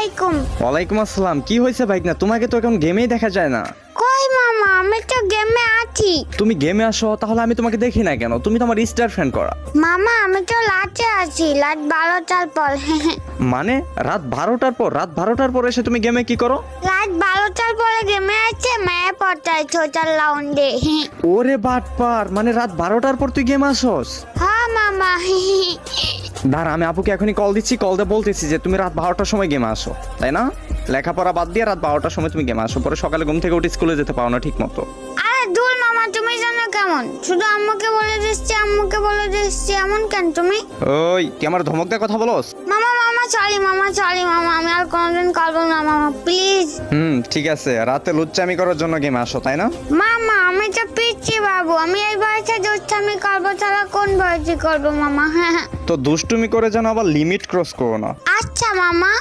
আলাইকুম। ওয়ালাইকুম আসসালাম। কি হয়েছে ভাইকনা? তোমাকে তো এখন গেমেই দেখা যায় না। কই মামা, আমি তো গেমে আছি। তুমি গেমে আসো, তাহলে আমি তোমাকে দেখি না কেন? তুমি তো আমার স্টার ফ্যান করা। মামা আমি তো লাটে আছি, লাট 12টার পর। মানে রাত 12টার পর? রাত 12টার পর এসে তুমি গেমে কি করো? রাত 12টার পরে গেমে আছে, মেয়ে পড়তায় ছোটার লাউন্ডে। ওরে বাটপার, মানে রাত 12টার পর তুই গেম আসোস? হ্যাঁ মামা। দাঁড়া, আমি আপুকে এখনই কল দিচ্ছি, কল দিয়ে বলতেছি যে তুমি রাত 12টার সময় গেমে আসো, তাই না? লেখাপড়া বাদ দিয়ে রাত 12টার সময় তুমি গেমে আসো, পরে সকালে ঘুম থেকে উঠে স্কুলে যেতে পারো না ঠিক মতো। আরে দূর মামা, তুমি জানো কেমন? শুধু আম্মুকে বলে দিচ্ছি, আম্মুকে বলে দিচ্ছি, এমন কেন তুমি? ওই তুই আমার ধমক দিয়ে কথা বলস? মামা মামা সরি মামা, সরি মামা, আমি আর কোনোদিন করবো না মামা, প্লিজ। ঠিক আছে, রাতে লুচ্চামি করার জন্য গেমে আসো, তাই না? মামা আমি তো পিচ্ছি বাবু, আমি এই বয়সে দুষ্টামি করবো ছাড়া কোন বয়সে করবো মামা? হ্যাঁ তো দুষ্টুমি করে যেন আবার লিমিট ক্রস করো না। আচ্ছা মামা।